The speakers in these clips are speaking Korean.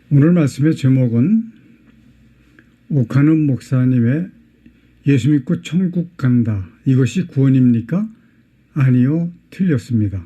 오늘 말씀의 제목은 오카는 목사님의 예수 믿고 천국 간다. 이것이 구원입니까? 아니요, 틀렸습니다.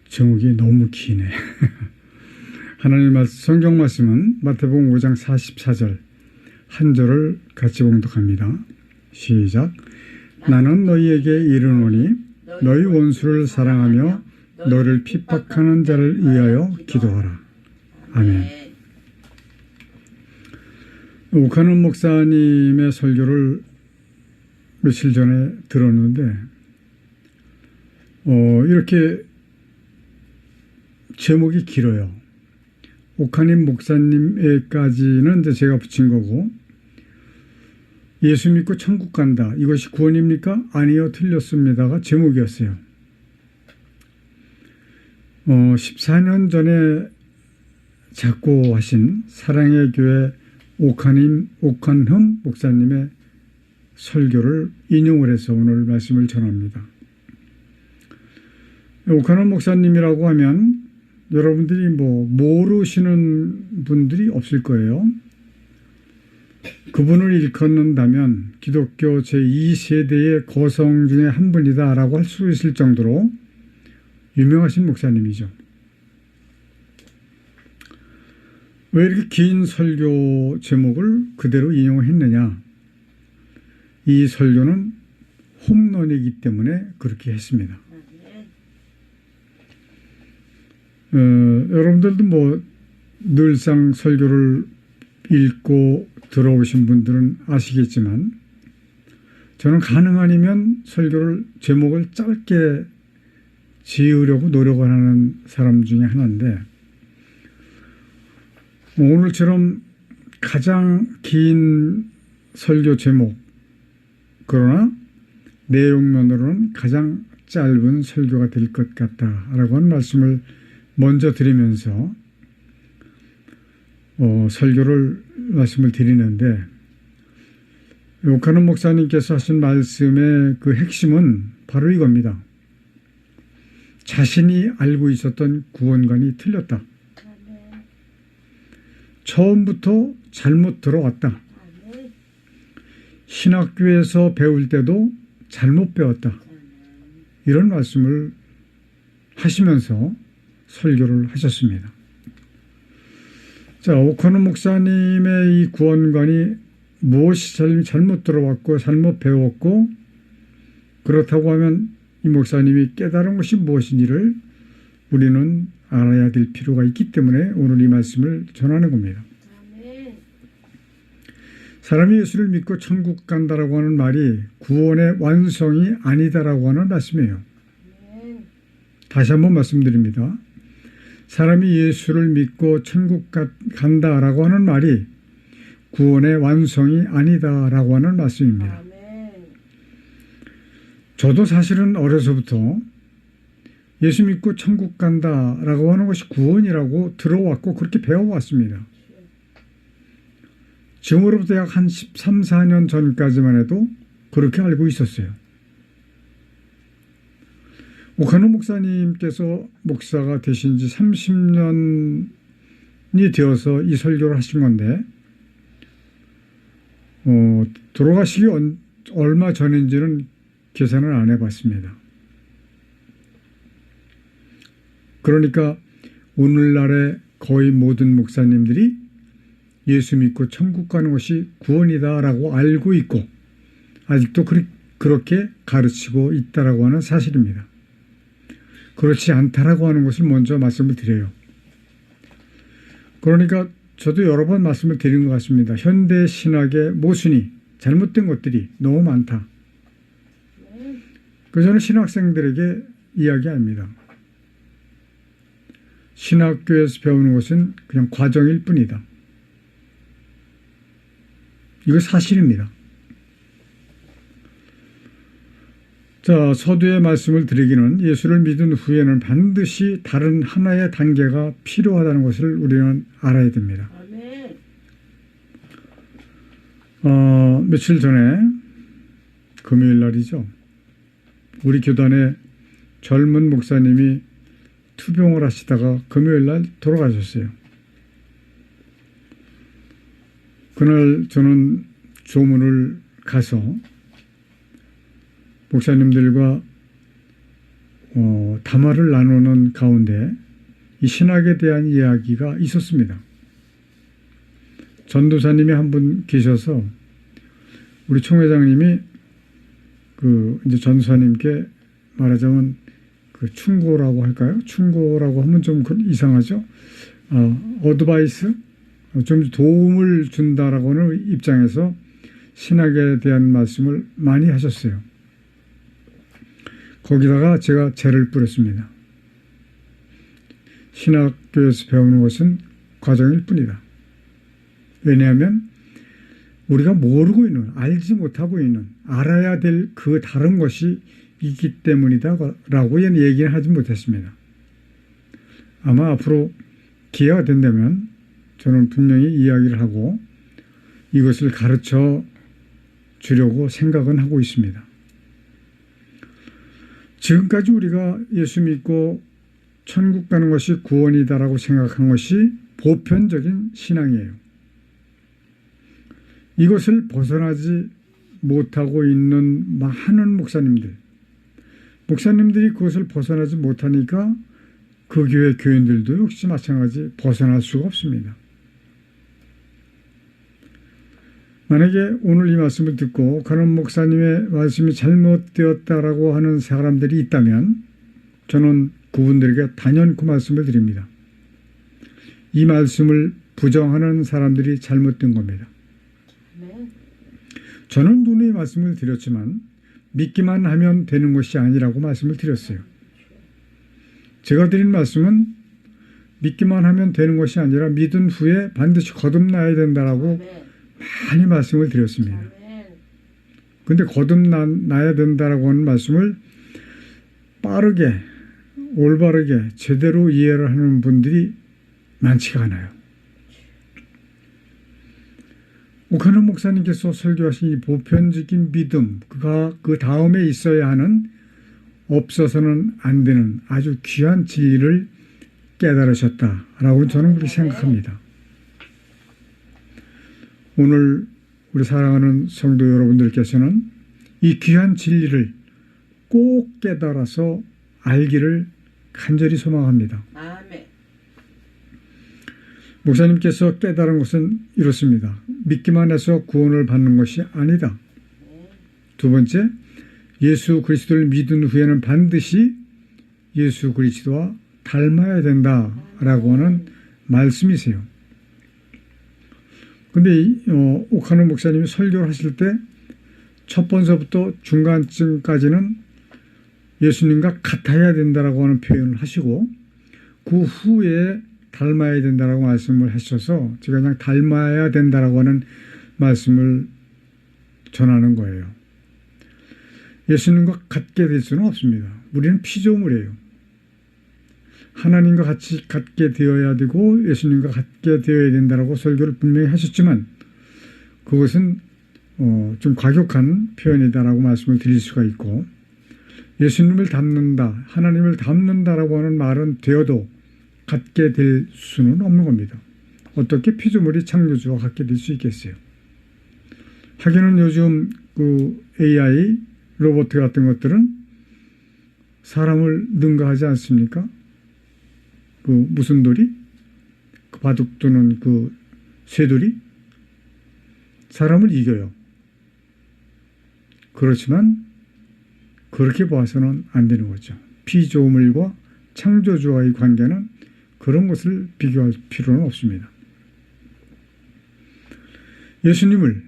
제목이 너무 기네. 하나님 성경 말씀은 마태복음 5장 44절 한 절을 같이 봉독합니다. 시작. 나는 너희에게 이르노니 너희 원수를 사랑하며 너를 핍박하는 자를 위하여 기도하라. 아멘. 오카는 목사님의 설교를 며칠 전에 들었는데 이렇게 제목이 길어요. 오카님 목사님에까지는 이제 제가 붙인 거고, 예수 믿고 천국 간다. 이것이 구원입니까? 아니요, 틀렸습니다가 제목이었어요. 14년 전에 작고하신 사랑의 교회 오칸흠 목사님의 설교를 인용을 해서 오늘 말씀을 전합니다. 오칸흠 목사님이라고 하면 여러분들이 모르시는 분들이 없을 거예요. 그분을 일컫는다면 기독교 제2세대의 거성 중에 한 분이다라고 할 수 있을 정도로 유명하신 목사님이죠. 왜 이렇게 긴 설교 제목을 그대로 인용했느냐? 이 설교는 홈런이기 때문에 그렇게 했습니다. 여러분들도 늘상 설교를 읽고 들어오신 분들은 아시겠지만, 저는 가능하면 설교를 제목을 짧게 지으려고 노력을 하는 사람 중에 하나인데, 오늘처럼 가장 긴 설교 제목, 그러나 내용면으로는 가장 짧은 설교가 될 것 같다라고 하는 말씀을 먼저 드리면서 말씀을 드리는데, 오카는 목사님께서 하신 말씀의 그 핵심은 바로 이겁니다. 자신이 알고 있었던 구원관이 틀렸다. 처음부터 잘못 들어왔다. 신학교에서 배울 때도 잘못 배웠다. 이런 말씀을 하시면서 설교를 하셨습니다. 자, 오카는 목사님의 이 구원관이 무엇이 잘못 들어왔고 잘못 배웠고, 그렇다고 하면 이 목사님이 깨달은 것이 무엇인지를 우리는 알아야 될 필요가 있기 때문에 오늘 이 말씀을 전하는 겁니다. 사람이 예수를 믿고 천국 간다라고 하는 말이 구원의 완성이 아니다라고 하는 말씀이에요. 다시 한번 말씀드립니다. 사람이 예수를 믿고 천국 간다라고 하는 말이 구원의 완성이 아니다라고 하는 말씀입니다. 저도 사실은 어려서부터 예수 믿고 천국 간다라고 하는 것이 구원이라고 들어왔고 그렇게 배워왔습니다. 지금으로부터 약 한 13, 14년 전까지만 해도 그렇게 알고 있었어요. 오카는 목사님께서 목사가 되신 지 30년이 되어서 이 설교를 하신 건데, 돌아가시기 얼마 전인지는 계산을 안 해봤습니다. 그러니까 오늘날의 거의 모든 목사님들이 예수 믿고 천국 가는 것이 구원이다라고 알고 있고 아직도 그렇게 가르치고 있다라고 하는 사실입니다. 그렇지 않다라고 하는 것을 먼저 말씀을 드려요. 그러니까 저도 여러 번 말씀을 드린 것 같습니다. 현대 신학의 모순이, 잘못된 것들이 너무 많다. 그래서 저는 신학생들에게 이야기합니다. 신학교에서 배우는 것은 그냥 과정일 뿐이다. 이거 사실입니다. 자, 서두에 말씀을 드리기는 예수를 믿은 후에는 반드시 다른 하나의 단계가 필요하다는 것을 우리는 알아야 됩니다. 며칠 전에 금요일 날이죠. 우리 교단에 젊은 목사님이 투병을 하시다가 금요일 날 돌아가셨어요. 그날 저는 조문을 가서 목사님들과 담화를 나누는 가운데 이 신학에 대한 이야기가 있었습니다. 전도사님이 한 분 계셔서 우리 총회장님이 이제 전도사님께 말하자면 충고라고 할까요? 충고라고 하면 좀 이상하죠? 어드바이스? 좀 도움을 준다라고 하는 입장에서 신학에 대한 말씀을 많이 하셨어요. 거기다가 제가 죄를 뿌렸습니다. 신학교에서 배우는 것은 과정일 뿐이다. 왜냐하면 우리가 모르고 있는, 알지 못하고 있는, 알아야 될 그 다른 것이 있기 때문이다 라고 얘기는 하지 못했습니다. 아마 앞으로 기회가 된다면 저는 분명히 이야기를 하고 이것을 가르쳐 주려고 생각은 하고 있습니다. 지금까지 우리가 예수 믿고 천국 가는 것이 구원이다라고 생각한 것이 보편적인 신앙이에요. 이것을 벗어나지 못하고 있는 많은 목사님들이 그것을 벗어나지 못하니까 그 교회 교인들도 역시 마찬가지 벗어날 수가 없습니다. 만약에 오늘 이 말씀을 듣고 그런 목사님의 말씀이 잘못되었다라고 하는 사람들이 있다면 저는 그분들에게 단연코 말씀을 드립니다. 이 말씀을 부정하는 사람들이 잘못된 겁니다. 저는 누누이 말씀을 드렸지만 믿기만 하면 되는 것이 아니라고 말씀을 드렸어요. 제가 드린 말씀은 믿기만 하면 되는 것이 아니라 믿은 후에 반드시 거듭나야 된다라고 많이 말씀을 드렸습니다. 그런데 거듭나야 된다라고 하는 말씀을 빠르게 올바르게 제대로 이해를 하는 분들이 많지가 않아요. 오카노 목사님께서 설교하신 이 보편적인 믿음, 그 다음에 있어야 하는 없어서는 안 되는 아주 귀한 진리를 깨달으셨다라고 저는 그렇게 생각합니다. 오늘 우리 사랑하는 성도 여러분들께서는 이 귀한 진리를 꼭 깨달아서 알기를 간절히 소망합니다. 아멘. 목사님께서 깨달은 것은 이렇습니다. 믿기만 해서 구원을 받는 것이 아니다. 두 번째, 예수 그리스도를 믿은 후에는 반드시 예수 그리스도와 닮아야 된다라고 하는 말씀이세요. 그런데 오카노 목사님이 설교를 하실 때 첫 번서부터 중간쯤까지는 예수님과 같아야 된다라고 하는 표현을 하시고 그 후에 닮아야 된다라고 말씀을 하셔서 제가 그냥 닮아야 된다라고 하는 말씀을 전하는 거예요. 예수님과 같게 될 수는 없습니다. 우리는 피조물이에요. 하나님과 같이 같게 되어야 되고 예수님과 같게 되어야 된다라고 설교를 분명히 하셨지만 그것은 좀 과격한 표현이다라고 말씀을 드릴 수가 있고 예수님을 닮는다, 하나님을 닮는다라고 하는 말은 되어도 같게 될 수는 없는 겁니다. 어떻게 피조물이 창조주와 같게 될 수 있겠어요? 하기는 요즘 그 AI, 로봇 같은 것들은 사람을 능가하지 않습니까? 그 무슨 돌이? 그 바둑 두는 그 쇠돌이? 사람을 이겨요. 그렇지만 그렇게 봐서는 안 되는 거죠. 피조물과 창조주와의 관계는 그런 것을 비교할 필요는 없습니다. 예수님을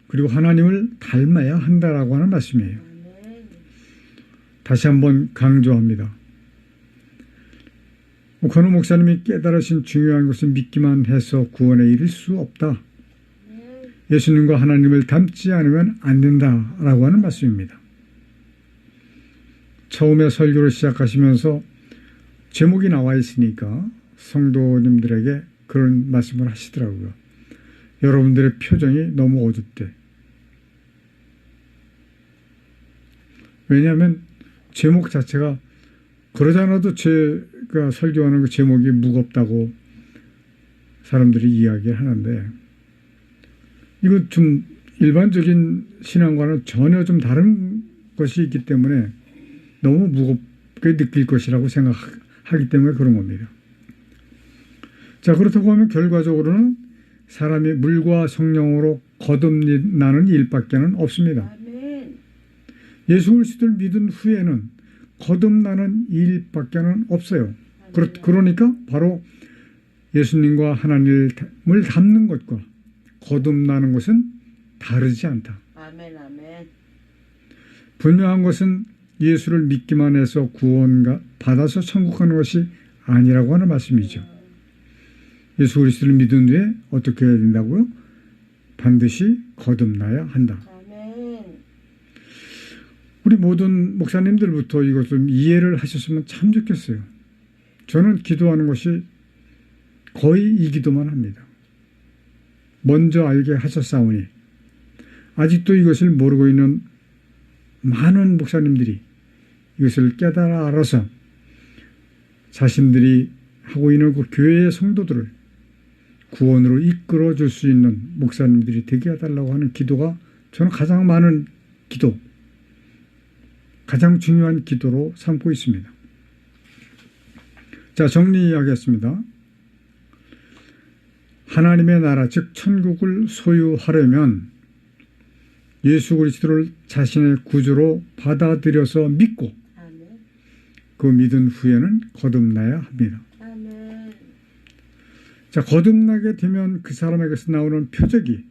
그리고 하나님을 닮아야 한다라고 하는 말씀이에요. 다시 한번 강조합니다. 오카노 목사님이 깨달으신 중요한 것은 믿기만 해서 구원에 이를 수 없다. 예수님과 하나님을 닮지 않으면 안 된다라고 하는 말씀입니다. 처음에 설교를 시작하시면서 제목이 나와 있으니까 성도님들에게 그런 말씀을 하시더라고요. 여러분들의 표정이 너무 어둡대. 왜냐하면 제목 자체가 그러지 않아도 제가 설교하는 그 제목이 무겁다고 사람들이 이야기하는데 이거 좀 일반적인 신앙과는 전혀 좀 다른 것이 있기 때문에 너무 무겁게 느낄 것이라고 생각하기 때문에 그런 겁니다. 자, 그렇다고 하면 결과적으로는 사람이 물과 성령으로 거듭나는 일밖에는 없습니다. 예수 그리스도를 믿은 후에는 거듭나는 일밖에는 없어요. 그러니까 바로 예수님과 하나님을 닮는 것과 거듭나는 것은 다르지 않다. 아멘, 아멘. 분명한 것은 예수를 믿기만 해서 구원 받아서 천국 가는 것이 아니라고 하는 말씀이죠. 예수 그리스도를 믿은 후에 어떻게 해야 된다고요? 반드시 거듭나야 한다. 아멘. 우리 모든 목사님들부터 이것 좀 이해를 하셨으면 참 좋겠어요. 저는 기도하는 것이 거의 이 기도만 합니다. 먼저 알게 하셨사오니 아직도 이것을 모르고 있는 많은 목사님들이 이것을 깨달아 알아서 자신들이 하고 있는 그 교회의 성도들을 구원으로 이끌어 줄 수 있는 목사님들이 되게 해달라고 하는 기도가 저는 가장 많은 기도, 가장 중요한 기도로 삼고 있습니다. 자, 정리하겠습니다. 하나님의 나라, 즉 천국을 소유하려면 예수 그리스도를 자신의 구주로 받아들여서 믿고 그 믿은 후에는 거듭나야 합니다. 자, 거듭나게 되면 그 사람에게서 나오는 표적이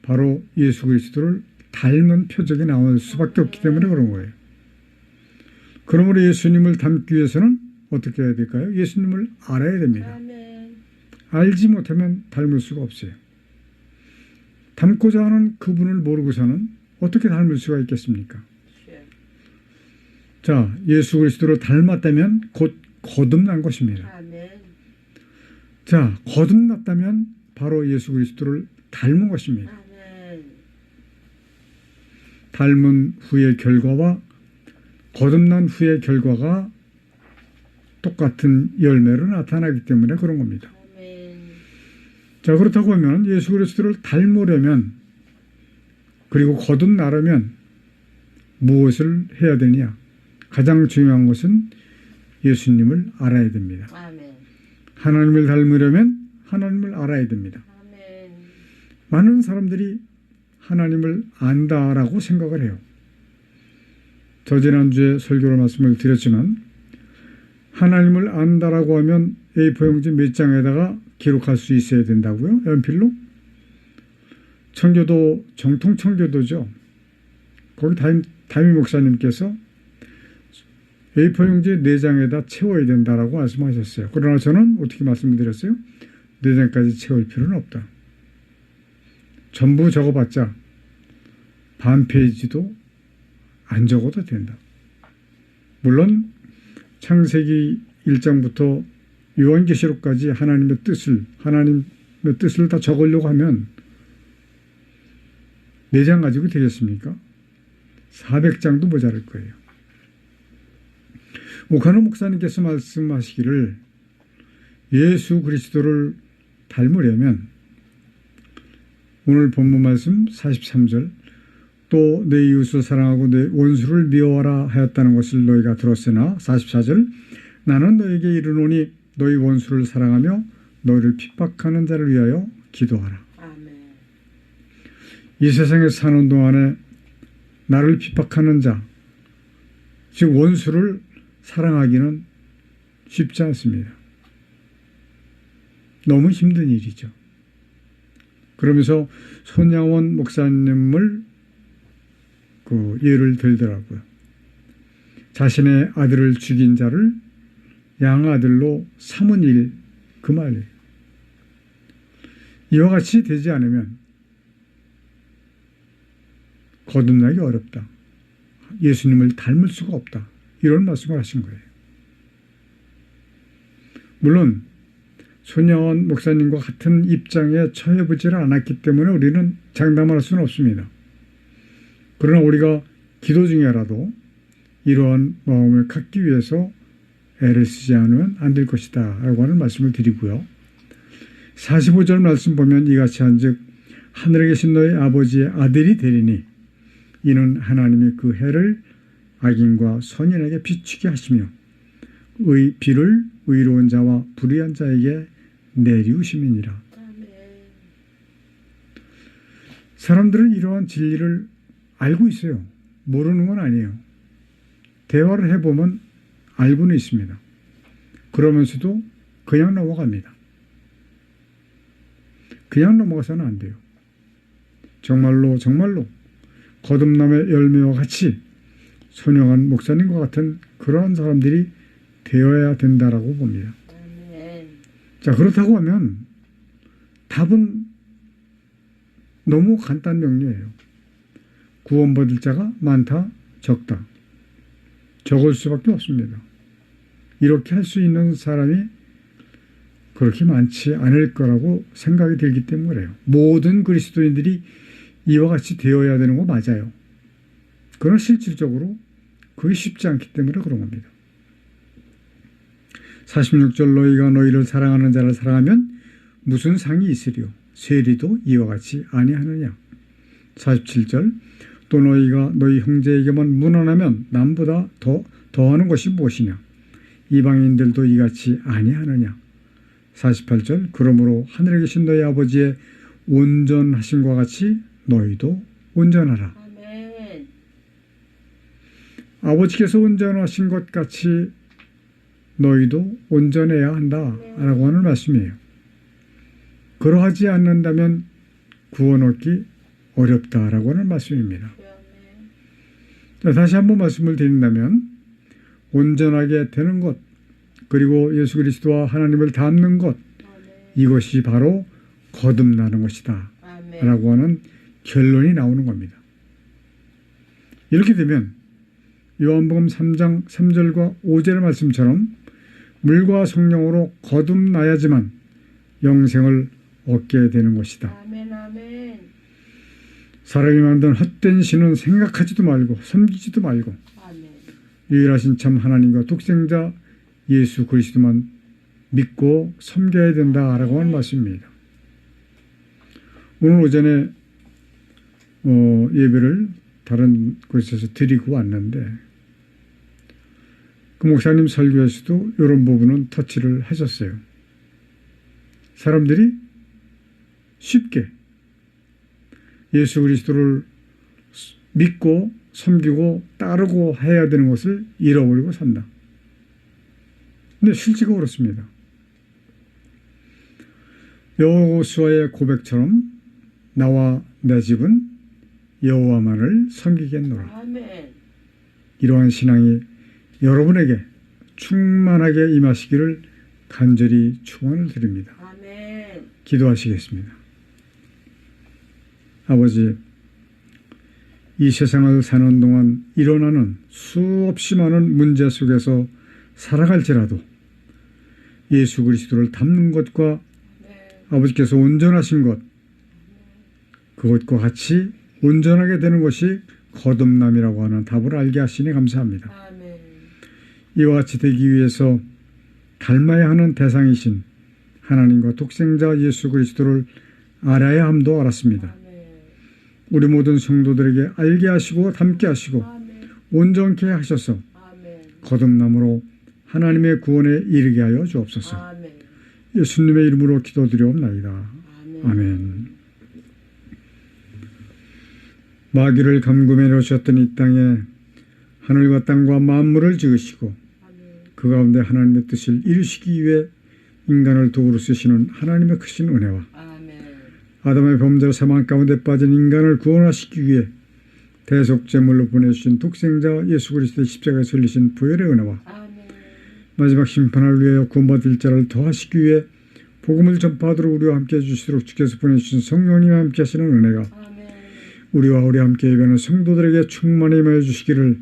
바로 예수 그리스도를 닮은 표적이 나올 수밖에 없기 때문에 그런 거예요. 그러므로 예수님을 닮기 위해서는 어떻게 해야 될까요? 예수님을 알아야 됩니다. 알지 못하면 닮을 수가 없어요. 닮고자 하는 그분을 모르고서는 어떻게 닮을 수가 있겠습니까? 자, 예수 그리스도를 닮았다면 곧 거듭난 것입니다. 자, 거듭났다면 바로 예수 그리스도를 닮은 것입니다. 닮은 후의 결과와 거듭난 후의 결과가 똑같은 열매로 나타나기 때문에 그런 겁니다. 자, 그렇다고 하면 예수 그리스도를 닮으려면 그리고 거듭나려면 무엇을 해야 되냐? 가장 중요한 것은 예수님을 알아야 됩니다. 하나님을 닮으려면 하나님을 알아야 됩니다. 많은 사람들이 하나님을 안다라고 생각을 해요. 저 지난주에 설교로 말씀을 드렸지만 하나님을 안다라고 하면 A4 용지 몇 장에다가 기록할 수 있어야 된다고요? 연필로? 청교도, 정통 청교도죠. 거기 담임 목사님께서 A4 용지 4장에다 채워야 된다라고 말씀하셨어요. 그러나 저는 어떻게 말씀을 드렸어요? 4장까지 채울 필요는 없다. 전부 적어봤자 반 페이지도 안 적어도 된다. 물론 창세기 1장부터 요한계시록까지 하나님의 뜻을 다 적으려고 하면 4장 가지고 되겠습니까? 400장도 모자랄 거예요. 오카노 목사님께서 말씀하시기를 예수 그리스도를 닮으려면 오늘 본문 말씀 43절 또 내 이웃을 사랑하고 내 원수를 미워하라 하였다는 것을 너희가 들었으나 44절 나는 너에게 이르노니 너희 원수를 사랑하며 너희를 핍박하는 자를 위하여 기도하라. 아멘. 이 세상에 사는 동안에 나를 핍박하는 자, 즉 원수를 사랑하기는 쉽지 않습니다. 너무 힘든 일이죠. 그러면서 손양원 목사님을 예를 들더라고요. 자신의 아들을 죽인 자를 양아들로 삼은 일, 그 말이에요. 이와 같이 되지 않으면 거듭나기 어렵다. 예수님을 닮을 수가 없다. 이런 말씀을 하신 거예요. 물론 손양원 목사님과 같은 입장에 처해보지를 않았기 때문에 우리는 장담할 수는 없습니다. 그러나 우리가 기도 중에라도 이러한 마음을 갖기 위해서 애를 쓰지 않으면 안 될 것이다 라고 하는 말씀을 드리고요. 45절 말씀 보면 이같이 한즉 하늘에 계신 너희 아버지의 아들이 되리니 이는 하나님이 그 해를 악인과 선인에게 비추게 하시며 비를 의로운 자와 불의한 자에게 내리우심이니라. 사람들은 이러한 진리를 알고 있어요. 모르는 건 아니에요. 대화를 해보면 알고는 있습니다. 그러면서도 그냥 넘어갑니다. 그냥 넘어가서는 안 돼요. 정말로 거듭남의 열매와 같이 선영한 목사님과 같은 그러한 사람들이 되어야 된다라고 봅니다. 자, 그렇다고 하면 답은 너무 간단 명료해요. 구원받을 자가 많다, 적다. 적을 수밖에 없습니다. 이렇게 할 수 있는 사람이 그렇게 많지 않을 거라고 생각이 들기 때문에 그래요. 모든 그리스도인들이 이와 같이 되어야 되는 거 맞아요. 그러나 실질적으로 그게 쉽지 않기 때문에 그런 겁니다. 46절 너희가 너희를 사랑하는 자를 사랑하면 무슨 상이 있으리요? 세리도 이와 같이 아니하느냐. 47절 또 너희가 너희 형제에게만 문안하면 남보다 더하는 것이 무엇이냐. 이방인들도 이같이 아니하느냐. 48절 그러므로 하늘에 계신 너희 아버지의 온전하심과 같이 너희도 온전하라. 아멘. 아버지께서 온전하신 것 같이 너희도 온전해야 한다라고 하는 말씀이에요. 그러하지 않는다면 구원 얻기 어렵다라고 하는 말씀입니다. 자, 다시 한번 말씀을 드린다면 온전하게 되는 것 그리고 예수 그리스도와 하나님을 닮는 것 이것이 바로 거듭나는 것이다 라고 하는 결론이 나오는 겁니다. 이렇게 되면 요한복음 3장 3절과 5절의 말씀처럼 물과 성령으로 거듭나야지만 영생을 얻게 되는 것이다. 아멘, 아멘. 사람이 만든 헛된 신은 생각하지도 말고 섬기지도 말고 아멘. 유일하신 참 하나님과 독생자 예수 그리스도만 믿고 섬겨야 된다라고 하는 말씀입니다. 오늘 오전에 예배를 다른 곳에서 드리고 왔는데 그 목사님 설교에서도 이런 부분은 터치를 하셨어요. 사람들이 쉽게 예수 그리스도를 믿고 섬기고 따르고 해야 되는 것을 잃어버리고 산다. 근데 실제가 그렇습니다. 여호수아의 고백처럼 나와 내 집은 여호와만을 섬기겠노라. 아멘. 이러한 신앙이 여러분에게 충만하게 임하시기를 간절히 축원을 드립니다. 아멘. 기도하시겠습니다. 아버지, 이 세상을 사는 동안 일어나는 수없이 많은 문제 속에서 살아갈지라도 예수 그리스도를 닮는 것과 아버지께서 온전하신 것 그것과 같이 온전하게 되는 것이 거듭남이라고 하는 답을 알게 하시니 감사합니다. 아멘. 이와 같이 되기 위해서 닮아야 하는 대상이신 하나님과 독생자 예수 그리스도를 알아야 함도 알았습니다. 아멘. 우리 모든 성도들에게 알게 하시고 닮게 하시고 아멘. 온전케 하셔서 아멘. 거듭남으로 하나님의 구원에 이르게 하여 주옵소서. 아멘. 예수님의 이름으로 기도드리옵나이다. 아멘. 아멘. 마귀를 감금해 놓으셨던 이 땅에 하늘과 땅과 만물을 지으시고 아멘. 그 가운데 하나님의 뜻을 이루시기 위해 인간을 도구로 쓰시는 하나님의 크신 은혜와 아멘. 아담의 범죄 사망 가운데 빠진 인간을 구원하시기 위해 대속제물로 보내주신 독생자 예수 그리스도의 십자가에 설리신 부활의 은혜와 아멘. 마지막 심판을 위하여 구원받을 자를 더하시기 위해 복음을 전파하도록 우리와 함께 해주시도록 주께서 보내주신 성령님과 함께 하시는 은혜가 아멘. 우리와 우리 함께 예배하는 성도들에게 충만히 임하여 주시기를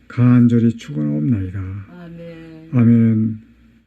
간절히 축원하옵나이다. 아멘. 아멘.